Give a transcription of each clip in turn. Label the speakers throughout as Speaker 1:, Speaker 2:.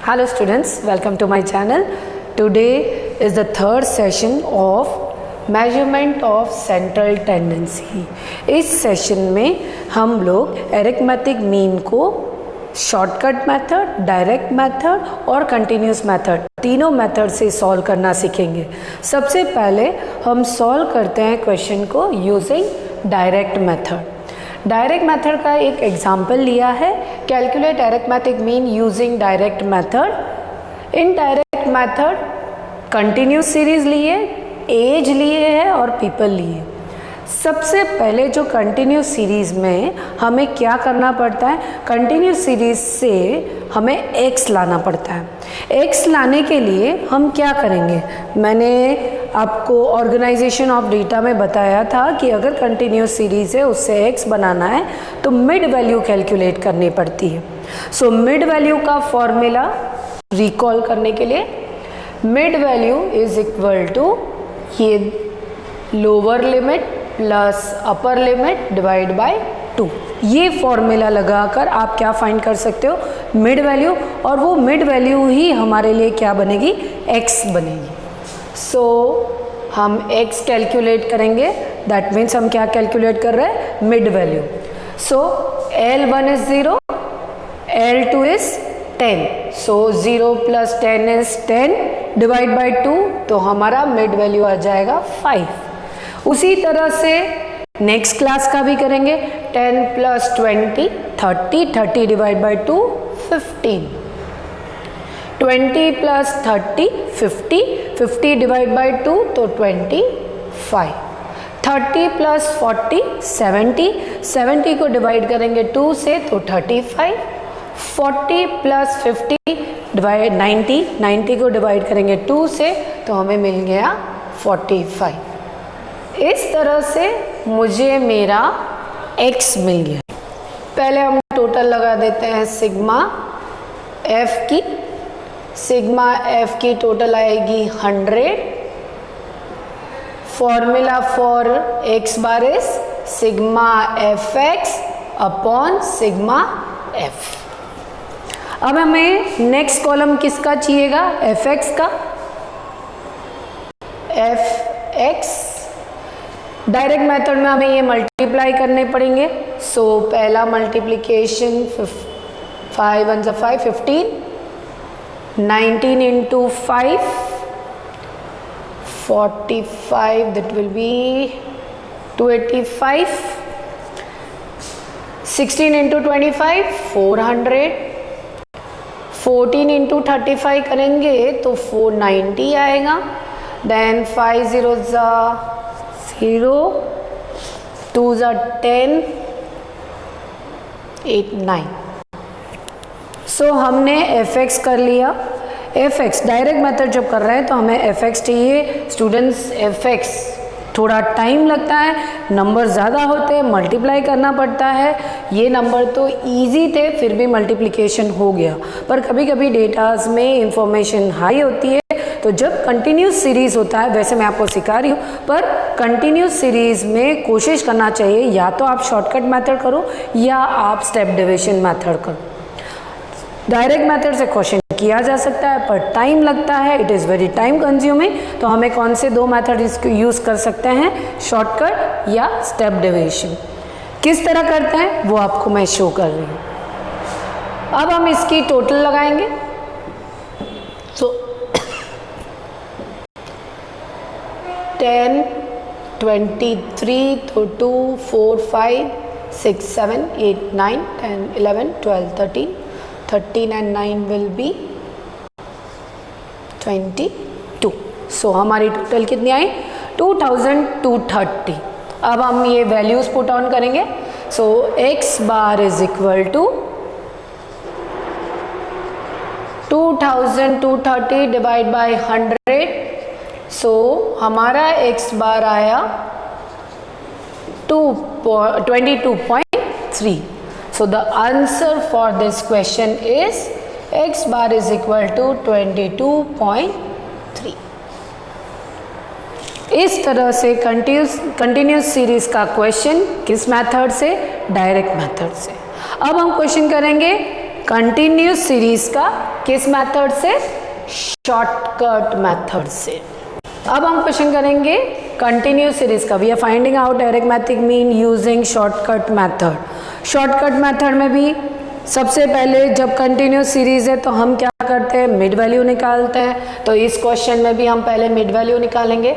Speaker 1: Hello students, welcome to my channel. Today is the third session of measurement of central tendency. इस session में हम लोग arithmetic mean को shortcut method, direct method और continuous method तीनों method से solve करना सीखेंगे। सबसे पहले हम सॉल्व करते हैं क्वेश्चन को using direct method. Direct method का एक एग्जाम्पल लिया है, calculate arithmetic mean using direct method. In direct method continuous series लिए, एज लिए है और पीपल लिए। सबसे पहले जो कंटिन्यूस सीरीज में हमें क्या करना पड़ता है, कंटिन्यूस सीरीज से हमें एक्स लाना पड़ता है। एक्स लाने के लिए हम क्या करेंगे, मैंने आपको ऑर्गेनाइजेशन ऑफ डेटा में बताया था कि अगर कंटिन्यूस सीरीज है उससे एक्स बनाना है तो मिड वैल्यू कैलकुलेट करनी पड़ती है। सो मिड वैल्यू का फॉर्मूला रिकॉल करने के लिए, mid value is equal to ये lower limit plus upper limit divide by 2। ये फॉर्मूला लगाकर आप क्या फाइंड कर सकते हो, मिड वैल्यू, और वो मिड वैल्यू ही हमारे लिए क्या बनेगी, x बनेगी। सो हम x कैलकुलेट करेंगे, दैट मीन्स हम क्या कैलकुलेट कर रहे हैं, mid value. So L1 is 0, L2 is 10, so 0 plus 10 is 10 divide by 2, तो हमारा मिड वैल्यू आ जाएगा 5। उसी तरह से नेक्स्ट क्लास का भी करेंगे, 10 plus 20 30, 30 divide by 2 15, 20 plus 30 50, 50 divide by 2 तो 25, 30 प्लस 40 70, 70 को डिवाइड करेंगे 2 से तो 35, 40 प्लस 50 डिवाइड 90, 90 को डिवाइड करेंगे 2 से तो हमें मिल गया 45। इस तरह से मुझे मेरा x मिल गया। पहले हम टोटल लगा देते हैं सिग्मा f की। सिग्मा f की टोटल आएगी 100। Formula for x bar is sigma fx upon sigma f। अब हमें नेक्स्ट कॉलम किसका चाहिएगा, fx का। fx डायरेक्ट मेथड में हमें ये मल्टीप्लाई करने पड़ेंगे। सो पहला multiplication 5 1 5 15, 19 into 5 45, that will be 285, 16 into 25 400, 14 into 35 करेंगे तो 490 आएगा। देन 5 0 0, 2 10, 8 9। सो हमने fx कर लिया। fx डायरेक्ट मेथड जब कर रहे हैं तो हमें fx चाहिए। स्टूडेंट्स fx थोड़ा टाइम लगता है, नंबर ज़्यादा होते हैं, मल्टीप्लाई करना पड़ता है। ये नंबर तो इजी थे फिर भी मल्टीप्लिकेशन हो गया, पर कभी कभी डेटाज में इंफॉर्मेशन हाई होती है। तो जब कंटिन्यूस सीरीज़ होता है, वैसे मैं आपको सिखा रही हूँ, पर कंटिन्यूस सीरीज़ में कोशिश करना चाहिए या तो आप शॉर्टकट मेथड करो या आप स्टेप डिविजन मेथड करो। डायरेक्ट मेथड से क्वेश्चन किया जा सकता है पर टाइम लगता है, it is very time consuming. तो हमें कौन से दो मेथड इसको यूज़ कर सकते हैं, शॉर्टकट या स्टेप डिविजन। किस तरह करते हैं वो आपको मैं शो कर रही हूँ। अब हम इसकी टोटल लगाएंगे। सो 10 23 तो 2 4 5 6 7 8 9 10 11 12 13, 13 and 9 will be 22। सो हमारी टोटल कितनी आई, 2230। अब हम ये वैल्यूज पुट ऑन करेंगे। So x bar is equal to 2230 divide by 100। So हमारा x बार आया 22.3। So the answer for this question is x bar is equal to 22.3। इस तरह से कंटिन्यूस सीरीज का क्वेश्चन किस मेथड से, डायरेक्ट मेथड से। अब हम क्वेश्चन करेंगे कंटिन्यूस सीरीज का किस मेथड से? शॉर्टकट मेथड से। अब हम क्वेश्चन करेंगे कंटिन्यूस सीरीज का। We are finding out arithmetic mean using shortcut method. Shortcut method में भी सबसे पहले जब कंटिन्यूस सीरीज है तो हम क्या करते हैं? मिड वैल्यू निकालते हैं। तो इस क्वेश्चन में भी हम पहले मिड वैल्यू निकालेंगे।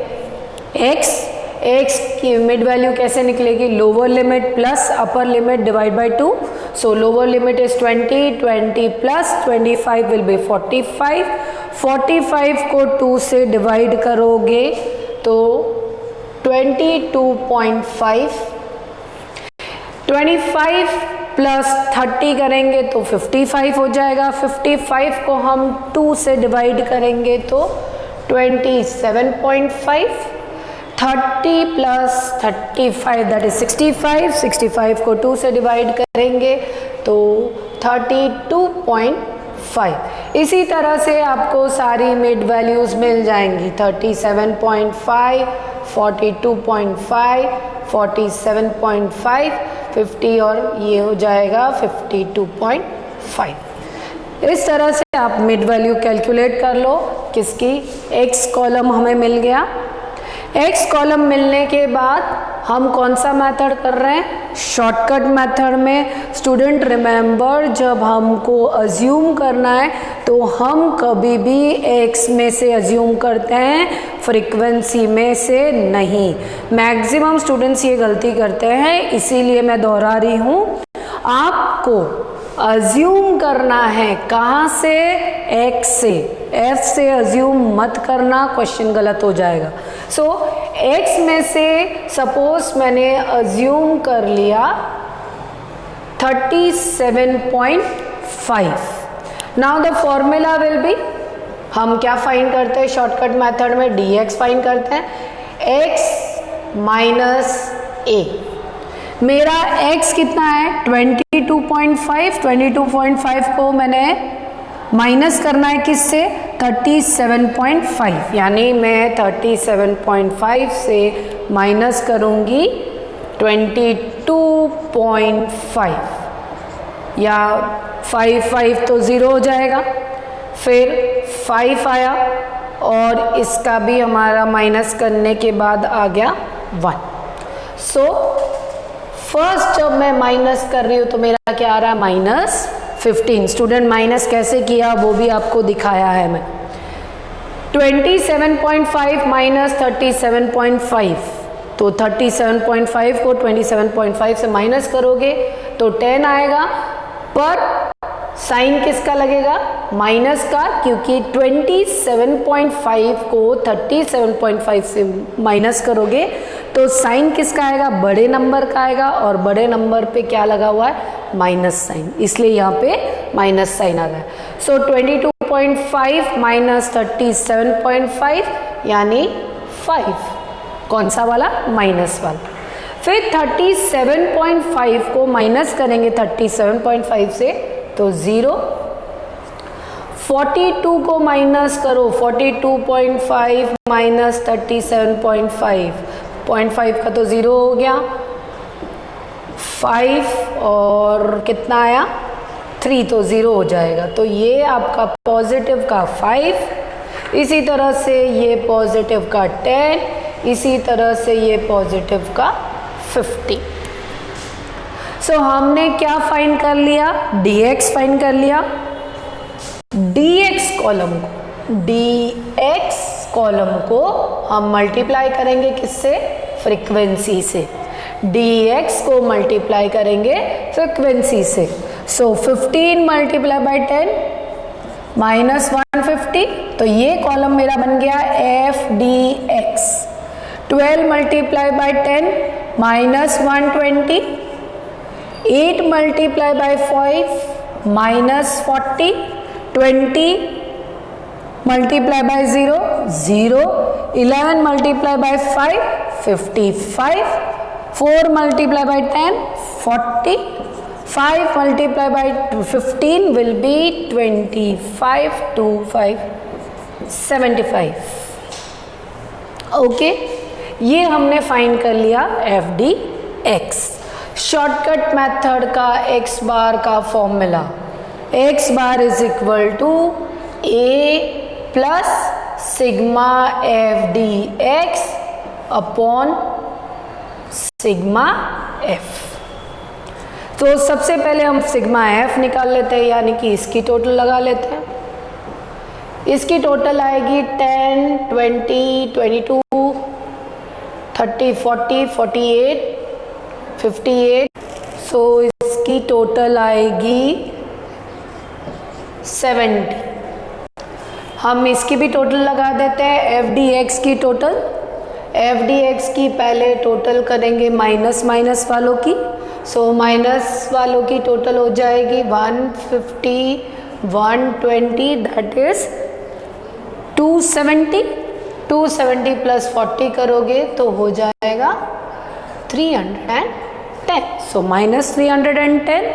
Speaker 1: x की मिड वैल्यू कैसे निकलेगी? Lower limit plus upper limit divide by 2। So lower limit is 20 plus 25 will be 45। 45 को 2 से डिवाइड करोगे तो 22.5। 25 प्लस 30 करेंगे तो 55 हो जाएगा। 55 को हम 2 से डिवाइड करेंगे तो 27.5। 30 प्लस 35 दैट इज 65। 65 को 2 से डिवाइड करेंगे तो 32.5। इसी तरह से आपको सारी मिड वैल्यूज मिल जाएंगी। 37.5, 42.5, 47.5, 50 और ये हो जाएगा 52.5। इस तरह से आप मिड वैल्यू कैलकुलेट कर लो। किसकी? x कॉलम हमें मिल गया। x कॉलम मिलने के बाद हम कौन सा मेथड कर रहे हैं? शॉर्टकट मेथड में। स्टूडेंट रिमेंबर, जब हमको अज्यूम करना है तो हम कभी भी x में से अज्यूम करते हैं, फ्रीक्वेंसी में से नहीं। मैक्सिमम स्टूडेंट्स ये गलती करते हैं, इसीलिए मैं दोहरा रही हूँ। आपको अज्यूम करना है कहाँ से? x से। f से अज्यूम मत करना, क्वेश्चन गलत हो जाएगा। सो x में से सपोज मैंने अज्यूम कर लिया 37.5। Now the formula will be, हम क्या फाइंड करते हैं शॉर्टकट मेथड में? dx फाइंड करते हैं। x minus a। मेरा x कितना है? 22.5। 22.5 को मैंने माइनस करना है किससे? 37.5। यानी मैं 37.5 से माइनस करूंगी 22.5 या 5 तो 0 हो जाएगा। फिर 5 आया और इसका भी हमारा माइनस करने के बाद आ गया 1। सो फर्स्ट जब मैं माइनस कर रही हूँ तो मेरा क्या आ रहा है? -15। स्टूडेंट माइनस कैसे किया वो भी आपको दिखाया है मैं। 27.5 माइनस 37.5, तो 37.5 को 27.5 से माइनस करोगे तो 10 आएगा, पर साइन किसका लगेगा? माइनस का, क्योंकि 27.5 को 37.5 से माइनस करोगे तो साइन किसका आएगा? बड़े नंबर का आएगा, और बड़े नंबर पे क्या लगा हुआ है? माइनस साइन, इसलिए यहाँ पे माइनस साइन आ गया। सो 22.5 माइनस 37.5 यानी 5। कौन सा वाला? माइनस वाला। फिर 37.5 को माइनस करेंगे 37.5 से तो 0। 42 को माइनस करो, 42.5 माइनस 37.5, 0.5 का तो 0 हो गया। 5 और कितना आया? 3, तो 0 हो जाएगा। तो ये आपका पॉजिटिव का 5, इसी तरह से ये पॉजिटिव का 10, इसी तरह से ये पॉजिटिव का 50। सो हमने क्या फाइंड कर लिया? dx फाइंड कर लिया। dx कॉलम को हम मल्टीप्लाई करेंगे किससे? फ्रीक्वेंसी से। dx को मल्टीप्लाई करेंगे फ्रीक्वेंसी से। सो 15 मल्टीप्लाई बाय 10 माइनस 150, तो ये कॉलम मेरा बन गया f dx। 12 multiply by 10 minus 120, 8 multiply by 5 minus 40, 20 multiply by 0 0, 11 multiply by 5 55, 4 multiply by 10 40, 5 multiply by 15 will be 25, 2 5 75। Okay, ये हमने फाइंड कर लिया f D x. Shortcut method का एक्स बार का formula x bar is equal to a plus sigma F D x upon sigma F. तो सबसे पहले हम सिग्मा एफ निकाल लेते हैं, यानी कि इसकी टोटल लगा लेते हैं। इसकी टोटल आएगी 10, 20, 22, 30, 40, 48, 58। सो इसकी टोटल आएगी 70। हम इसकी भी टोटल लगा देते हैं, एफ डी एक्स की टोटल। एफ डी एक्स की पहले टोटल करेंगे माइनस माइनस वालों की। सो माइनस वालों की टोटल हो जाएगी 150, 120, दैट इज 270। 270 प्लस 40 करोगे तो हो जाएगा 310। So minus 310।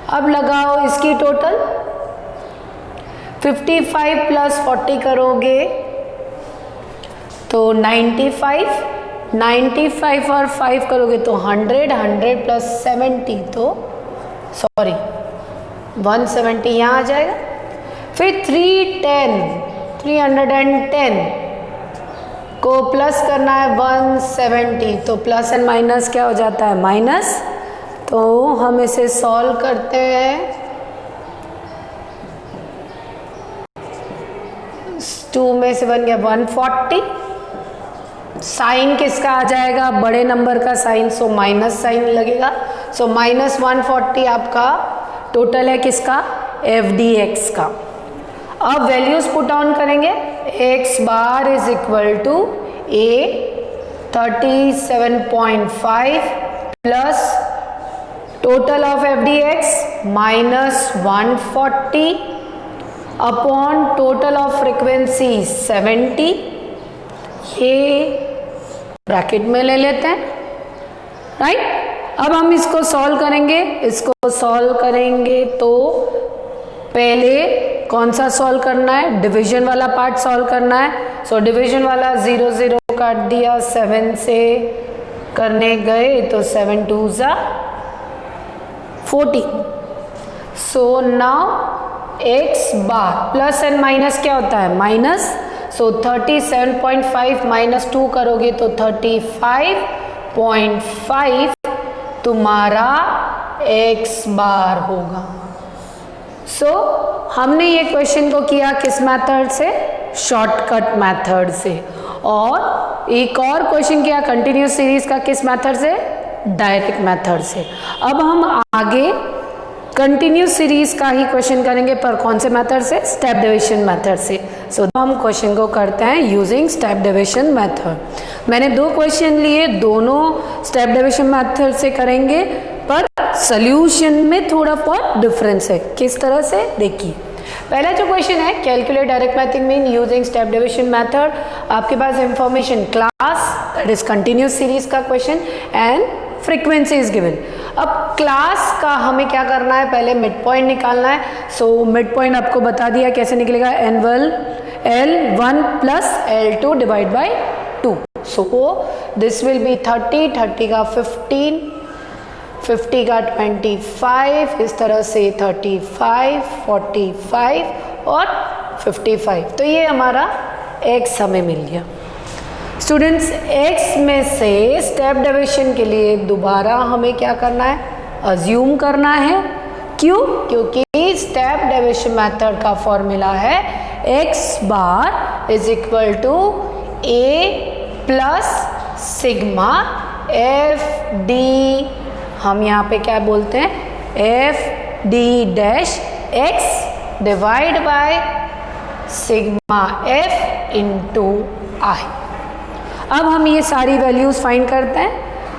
Speaker 1: अब लगाओ इसकी टोटल। 55 प्लस 40 करोगे तो 95। 95 और 5 करोगे तो 100। 100 प्लस 70 तो सॉरी 170 यहाँ आ जाएगा। फिर 310 को प्लस करना है 170, तो प्लस एंड माइनस क्या हो जाता है, माइनस। तो हम इसे सॉल्व करते हैं। 2 में से बन गया 140। साइन किसका आ जाएगा, बड़े नंबर का साइन, सो माइनस साइन लगेगा। सो माइनस 140 आपका टोटल है किसका, एफ डी एक्स का। अब वैल्यूज पुट ऑन करेंगे। X bar is equal to a 37.5 plus total of f D x minus 140 upon total of frequency 70। ये bracket में ले लेते हैं, राइट। अब हम इसको सॉल्व करेंगे। इसको सॉल्व करेंगे तो पहले कौन सा सॉल्व करना है, डिवीजन वाला पार्ट सॉल्व करना है। सो डिवीजन वाला 0 0 काट दिया, 7 से करने गए तो 7 2 ज़ा 14। So now x bar plus and minus क्या होता है, माइनस। सो 37.5 माइनस 2 करोगे तो 35.5 तुम्हारा एक्स बार होगा। सो हमने ये क्वेश्चन को किया किस मेथड से, शॉर्टकट मेथड से। और एक और क्वेश्चन किया कंटिन्यूस सीरीज का किस मेथड से, डायरेक्ट मेथड से। अब हम आगे कंटिन्यूस सीरीज का ही क्वेश्चन करेंगे, पर कौन से मेथड से, स्टेप डिवीजन मेथड से। सो हम क्वेश्चन को करते हैं यूजिंग स्टेप डिवीजन मेथड। मैंने 2 क्वेश्चन लिए, दोनों स्टेप डिवीजन मेथड से करेंगे, पर सॉल्यूशन में थोड़ा बहुत डिफरेंस है। किस तरह से, देखिए। पहला जो क्वेश्चन है, calculate arithmetic mean using step division method. आपके पास information class, that is continuous series का question, and frequency is given. अब क्लास का हमें क्या करना है, पहले मिड पॉइंट निकालना है। सो मिड पॉइंट आपको बता दिया कैसे निकलेगा, annual L1 plus L2 divide by 2। So this will be 30, 30 का 15, 50 का 25, इस तरह से 35, 45 और 55। तो ये हमारा x हमें मिल गया। स्टूडेंट्स, x में से स्टेप डिवीजन के लिए दोबारा हमें क्या करना है, अज्यूम करना है। क्यों, क्योंकि स्टेप डिवीजन मेथड का फॉर्मूला है x bar is equal to a plus sigma F D, हम यहाँ पे क्या बोलते हैं, F D dash X divide by sigma F into I. अब हम ये सारी वैल्यूज फाइंड करते हैं।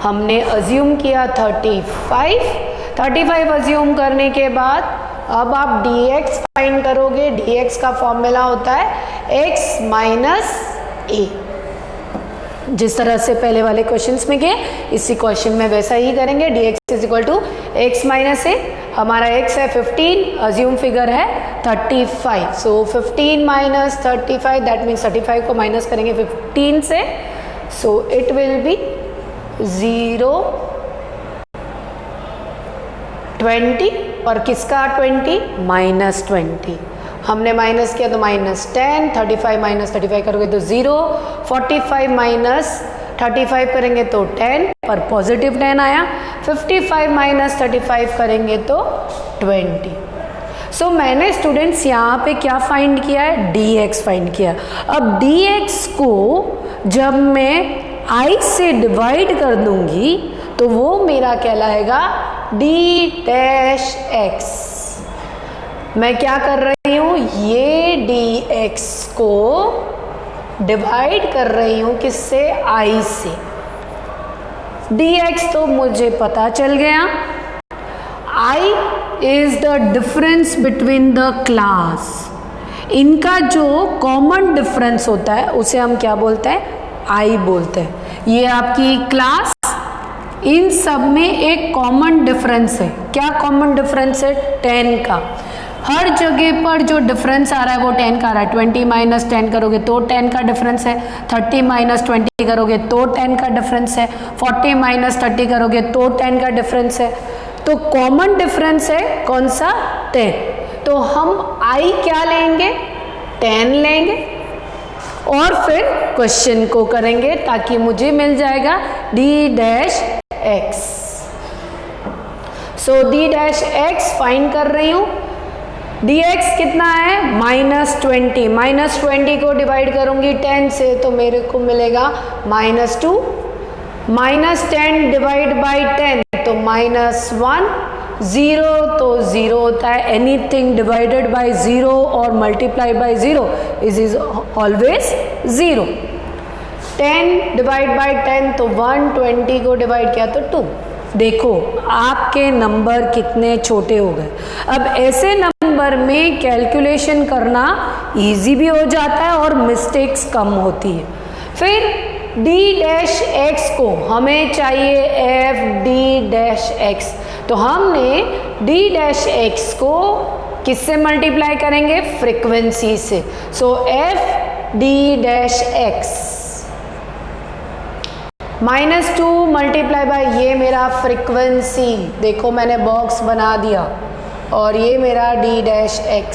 Speaker 1: हमने अज्यूम किया 35 अज्यूम करने के बाद अब आप dx फाइंड करोगे। dx का फॉर्मूला होता है x माइनस ए, जिस तरह से पहले वाले क्वेश्चंस में किए इसी क्वेश्चन में वैसा ही करेंगे। dx is equal to X minus A, हमारा x है 15, अज्यूम फिगर है 35। सो 15 माइनस 35 दैट मीन्स 35 को माइनस करेंगे 15 से, सो इट विल बी 0, 20 और किसका 20 -20, हमने माइनस किया तो -10, 35 माइनस 35 करोगे तो 0, 45 माइनस 35 करेंगे तो 10 पर पॉजिटिव 10 आया, 55 माइनस 35 करेंगे तो 20। सो मैंने स्टूडेंट्स यहाँ पे क्या फाइंड किया है, dx फाइंड किया। अब dx को जब मैं i से डिवाइड कर दूंगी तो वो मेरा कहलाएगा d डैश x। मैं क्या कर रही हूँ, ये dx को डिवाइड कर रही हूँ किससे, i से। dx तो मुझे पता चल गया, i is the difference between the class. इनका जो कॉमन डिफरेंस होता है उसे हम क्या बोलते हैं, i बोलते हैं। ये आपकी क्लास, इन सब में एक कॉमन डिफरेंस है। क्या कॉमन डिफरेंस है, 10 का। हर जगह पर जो डिफरेंस आ रहा है वो 10 का आ रहा है। 20 माइनस 10 करोगे तो 10 का डिफरेंस है, 30 माइनस 20 करोगे तो 10 का डिफरेंस है, 40 माइनस 30 करोगे तो 10 का डिफरेंस है। तो कॉमन डिफरेंस है कौन सा, 10। तो हम i क्या लेंगे, 10 लेंगे और फिर क्वेश्चन को करेंगे ताकि मुझे मिल जाएगा d डैश x। सो d डैश x फाइंड कर रही हूँ। dx कितना है, -20, -20 को डिवाइड करूंगी 10 से तो मेरे को मिलेगा -2, -10 डिवाइड बाई 10 तो -1, 0 तो 0 होता है। एनीथिंग डिवाइडेड बाई 0 और multiply by 0 is always 0। 10 divide by 10 तो 1, 20 को डिवाइड किया तो 2। देखो आपके नंबर कितने छोटे हो गए। अब ऐसे नंबर में कैलकुलेशन करना इजी भी हो जाता है और मिस्टेक्स कम होती है। फिर d डैश x को हमें चाहिए f d डैश x, तो हमने d डैश x को किससे मल्टीप्लाई करेंगे, फ्रीक्वेंसी से। सो f d dash x -2 multiply by ये मेरा फ्रीक्वेंसी, देखो मैंने बॉक्स बना दिया, और ये मेरा d dash x,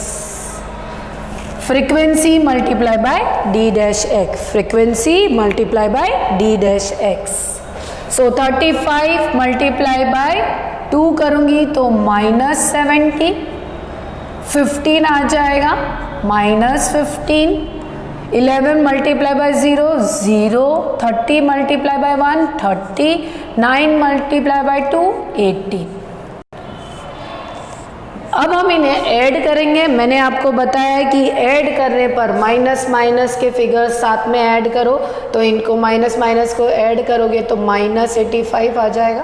Speaker 1: frequency multiply by d dash x, frequency multiply by d dash x। So 35 multiply by 2 करूँगी तो -70, 15 आ जाएगा -15, 11 multiply by 0 0, 30 multiply by 1 30, 9 multiply by 2 80। अब हम इन्हें ऐड करेंगे। मैंने आपको बताया कि ऐड करने पर माइनस माइनस के फिगर्स साथ में ऐड करो, तो इनको माइनस माइनस को ऐड करोगे तो -85 आ जाएगा,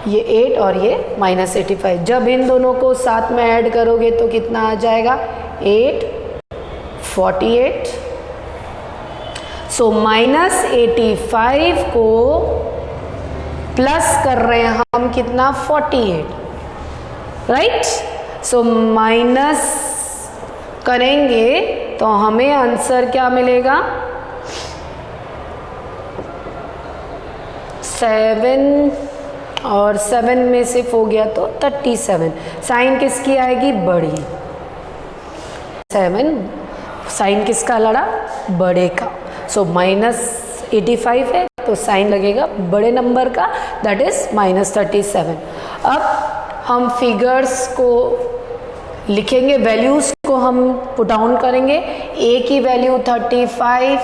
Speaker 1: ये 8 और ये -85। जब इन दोनों को साथ में ऐड करोगे तो कितना आ जाएगा, 8 48। सो -85 को प्लस कर रहे हैं हम कितना, 48, राइट। सो माइनस करेंगे तो हमें आंसर क्या मिलेगा, 7, और 7 में सिर्फ हो गया तो 37। साइन किसकी आएगी, बड़ी। 7 साइन किसका लड़ा, बड़े का। सो -85 है तो साइन लगेगा बड़े नंबर का, दैट इज -37। अब हम फिगर्स को लिखेंगे, वैल्यूज़ को हम पुट डाउन करेंगे। a की वैल्यू 35,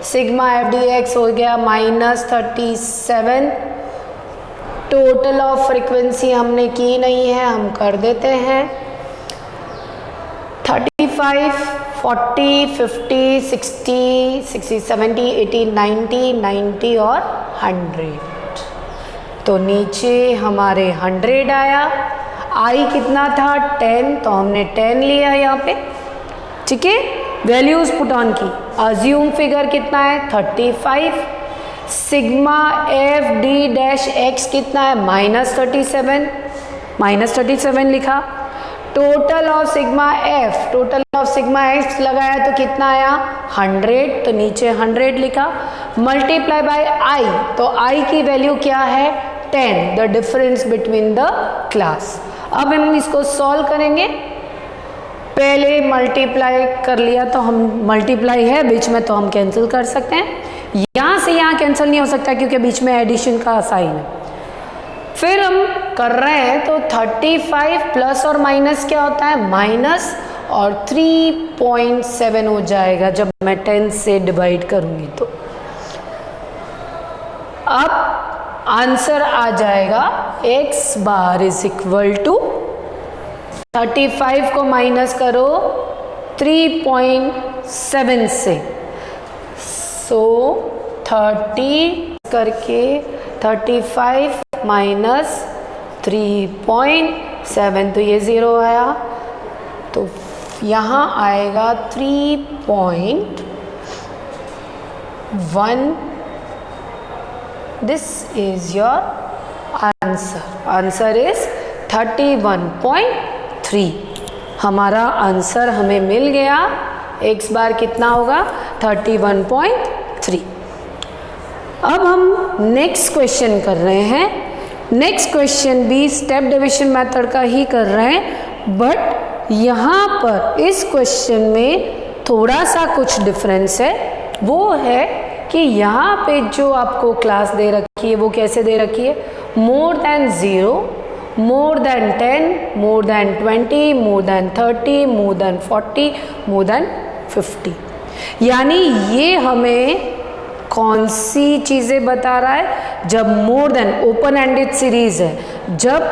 Speaker 1: सिग्मा f dx हो गया -37। टोटल ऑफ फ्रीक्वेंसी हमने की नहीं है, हम कर देते हैं 35, 40, 50, 60, 60, 70, 80, 90, 90 और 100। तो नीचे हमारे 100 आया। i कितना था, 10, तो हमने 10 लिया यहाँ पे, ठीक है। वैल्यूज पुट ऑन की। अज्यूम फिगर कितना है, 35। Sigma F D dash x कितना है, -37, -37 लिखा। Total of sigma F, total of sigma x लगाया तो कितना आया, 100, तो नीचे 100 लिखा। मल्टीप्लाई बाय आई, तो आई की वैल्यू क्या है, 10, the difference between the class. अब हम इसको सॉल्व करेंगे। पहले मल्टीप्लाई कर लिया तो हम मल्टीप्लाई है बीच में तो हम कैंसिल कर सकते हैं। यहाँ से यहाँ कैंसिल नहीं हो सकता क्योंकि बीच में एडिशन का साइन है। फिर हम कर रहे हैं तो 35 प्लस और माइनस क्या होता है, माइनस, और 3.7 हो जाएगा जब मैं 10 से डिवाइड करूँगी तो। अब आंसर आ जाएगा x bar is equal to 35 को माइनस करो 3.7 से, सो 30 करके 35 माइनस 3.7 तो ये 0 आया, तो यहाँ आएगा 3.1। This is your answer. Answer is 31.3। हमारा आंसर हमें मिल गया। x बार कितना होगा, 31.3। अब हम नेक्स्ट क्वेश्चन कर रहे हैं। नेक्स्ट क्वेश्चन भी स्टेप डिविजन मेथड का ही कर रहे हैं, बट यहाँ पर इस क्वेश्चन में थोड़ा सा कुछ डिफरेंस है। वो है कि यहाँ पे जो आपको क्लास दे रखी है वो कैसे दे रखी है, more than 0, more than 10, more than 20, more than 30, more than 40, more than 50। यानी ये हमें कौन सी चीज़ें बता रहा है, जब more than open ended series है, जब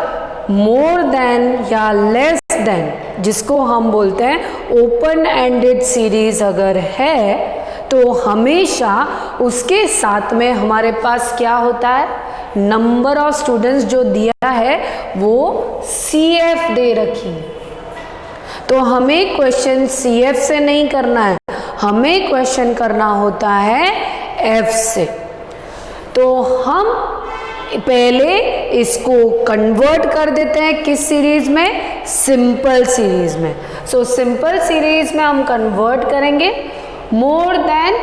Speaker 1: मोर देन या लेस देन, जिसको हम बोलते हैं ओपन एंडेड सीरीज अगर है तो हमेशा उसके साथ में हमारे पास क्या होता है, नंबर ऑफ स्टूडेंट्स जो दिया है वो CF दे रखी है। तो हमें क्वेश्चन CF से नहीं करना है, हमें क्वेश्चन करना होता है F से। तो हम पहले इसको कन्वर्ट कर देते हैं किस सीरीज में, सिंपल सीरीज में। सो सिंपल सीरीज में हम कन्वर्ट करेंगे मोर देन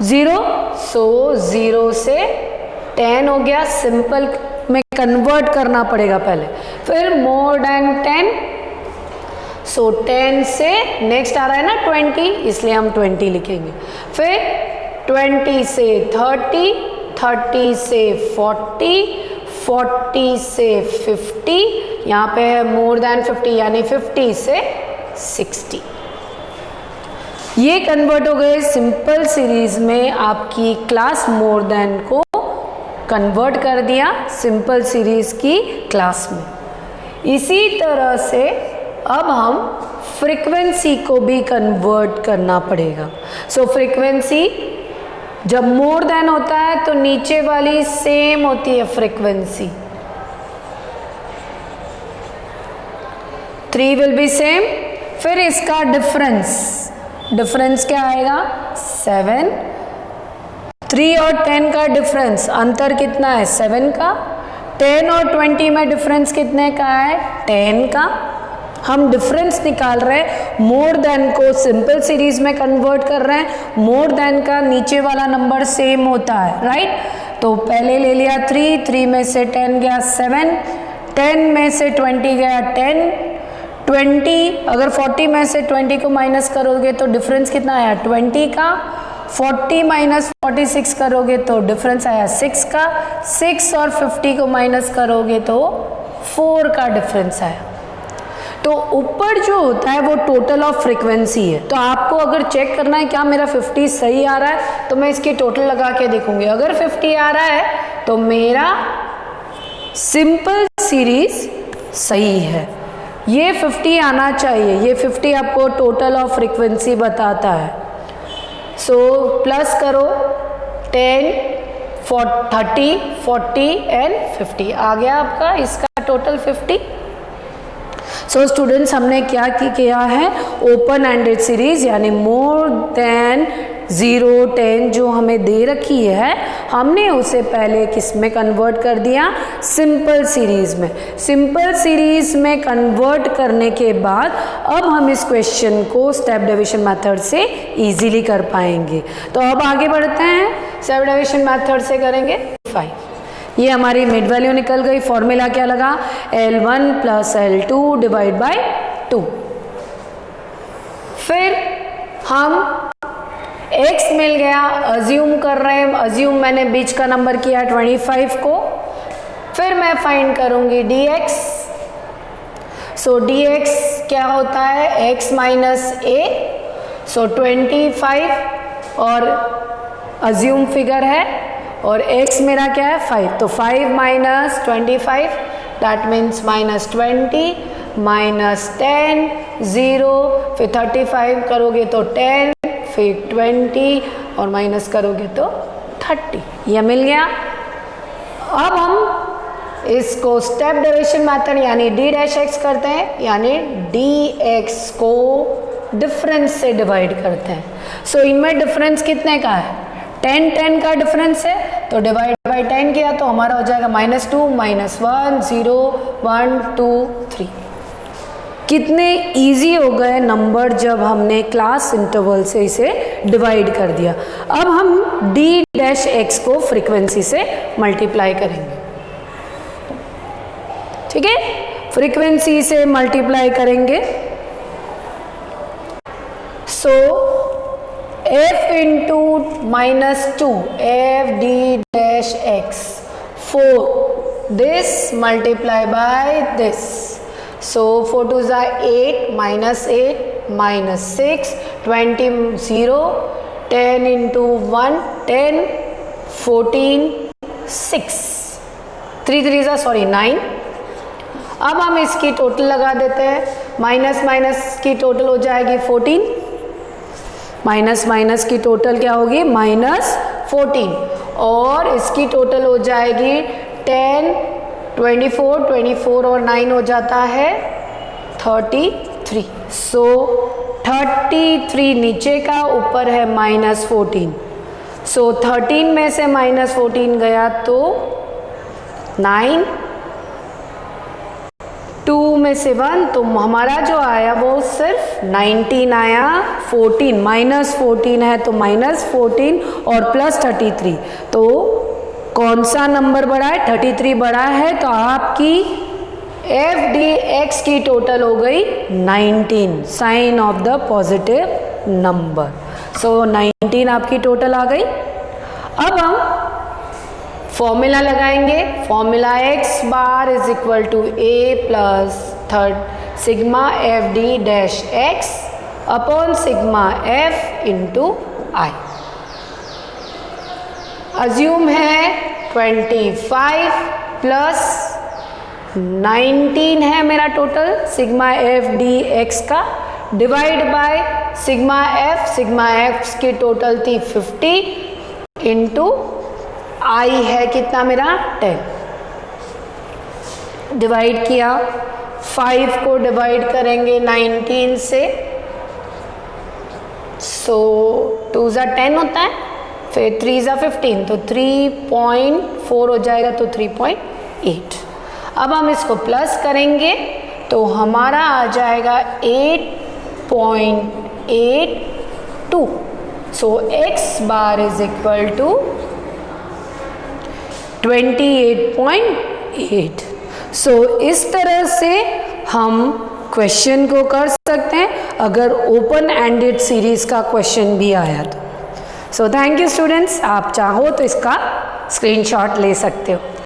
Speaker 1: 0, सो 0 से 10 हो गया, सिंपल में कन्वर्ट करना पड़ेगा पहले। फिर मोर देन 10, सो 10 से नेक्स्ट आ रहा है ना 20, इसलिए हम 20 लिखेंगे। फिर 20 से 30, 30 से 40, 40 से 50, यहाँ पे है मोर देन 50 यानी 50 से 60। ये कन्वर्ट हो गए सिंपल सीरीज में, आपकी क्लास मोर देन को कन्वर्ट कर दिया सिंपल सीरीज की क्लास में। इसी तरह से अब हम फ्रीक्वेंसी को भी कन्वर्ट करना पड़ेगा। सो फ्रीक्वेंसी जब मोर देन होता है तो नीचे वाली सेम होती है फ्रीक्वेंसी, 3 विल बी सेम। फिर इसका डिफरेंस क्या आएगा, 7। 3 और 10 का डिफरेंस, अंतर कितना है, 7 का। 10 और 20 में डिफरेंस कितने का है, 10 का। हम डिफरेंस निकाल रहे हैं, मोर देन को सिंपल सीरीज में कन्वर्ट कर रहे हैं, मोर देन का नीचे वाला नंबर सेम होता है, राइट। तो पहले ले लिया 3 में से 10 गया 7, 10 में से 20 गया 10, 20 अगर 40 में से 20 को माइनस करोगे तो डिफरेंस कितना आया, 20 का। 40 माइनस 46 करोगे तो डिफरेंस आया 6 का। 6 और 50 को माइनस करोगे तो 4 का डिफरेंस आया। तो ऊपर जो होता है वो टोटल ऑफ फ्रीक्वेंसी है। तो आपको अगर चेक करना है क्या मेरा 50 सही आ रहा है, तो मैं इसकी टोटल लगा के देखूंगी। अगर 50 आ रहा है तो मेरा सिंपल सीरीज सही है, ये 50 आना चाहिए। ये 50 आपको टोटल ऑफ फ्रीक्वेंसी बताता है। सो प्लस करो 10, 30, 40 एंड 50 आ गया आपका इसका टोटल 50। सो स्टूडेंट्स हमने क्या किया है, ओपन एंडेड सीरीज यानी मोर देन 0, 10 जो हमें दे रखी है, हमने उसे पहले किस में कन्वर्ट कर दिया, सिंपल सीरीज में। सिंपल सीरीज में कन्वर्ट करने के बाद अब हम इस क्वेश्चन को स्टेप डिवीजन मेथड से इजीली कर पाएंगे। तो अब आगे बढ़ते हैं, स्टेप डिवीजन मेथड से करेंगे 5। ये हमारी मिड वैल्यू निकल गई। फॉर्मूला क्या लगा, L1 plus L2 divide by 2। फिर हम x मिल गया, अज्यूम कर रहे हैं, अज्यूम मैंने बीच का नंबर किया 25 को। फिर मैं फाइंड करूंगी dx। सो dx क्या होता है, x माइनस a। सो 25 और अज्यूम फिगर है और x मेरा क्या है 5, तो 5 minus 25 that means minus 20 minus 10 0, फिर 35 करोगे तो 10, फिर 20 और माइनस करोगे तो 30, यह मिल गया। अब हम इसको स्टेप डेरिवेशन मेथड यानी d डैश x करते हैं, यानी dx को डिफरेंस से डिवाइड करते हैं। सो इनमें डिफरेंस कितने का है, 10 का डिफरेंस है, तो डिवाइड बाई 10 किया तो हमारा हो जाएगा -2 -1 0 1 2 3। कितने इजी हो गए नंबर जब हमने क्लास इंटरवल से इसे डिवाइड कर दिया। अब हम d डैश x को फ्रीक्वेंसी से मल्टीप्लाई करेंगे, ठीक है, फ्रीक्वेंसी से मल्टीप्लाई करेंगे। सो f into -2 f d dash x 4 this multiply by this. So 4 2s are 8 minus 8 minus 6 20 0 10 into 1 10 14 6 3 3s are sorry 9। अब हम इसकी टोटल लगा देते हैं, माइनस माइनस की टोटल हो जाएगी 14, माइनस माइनस की टोटल क्या होगी -14 और इसकी टोटल हो जाएगी 10 24 और 9 हो जाता है 33। सो 33 नीचे का, ऊपर है -14। सो 13 में से -14 गया तो 9, 2 में से 1 तो हमारा जो आया वो सिर्फ 19 आया। 14 -14 है तो -14 और +33, तो कौन सा नंबर बड़ा है, 33 बड़ा है, तो आपकी एफ डी एक्स की टोटल हो गई 19, sign of the positive number. So 19 आपकी टोटल आ गई। अब हम फॉर्मूला लगाएंगे, formula x bar is equal to a plus third sigma F D dash X upon sigma F into I. Assume है 25 प्लस 19 है मेरा total sigma F D x का, डिवाइड बाय सिग्मा एफ की total थी 50 into आई है कितना मेरा 10। Divide किया, 5 को डिवाइड करेंगे 19 से, सो 2 ज़ा 10 होता है, फिर 3 ज़ा 15 तो 3.4 हो जाएगा तो 3.8। अब हम इसको प्लस करेंगे तो हमारा आ जाएगा 8.82। So x bar is equal to 28.8। So इस तरह से हम क्वेश्चन को कर सकते हैं अगर ओपन एंडेड सीरीज का क्वेश्चन भी आया तो। सो थैंक यू स्टूडेंट्स, आप चाहो तो इसका स्क्रीनशॉट ले सकते हो।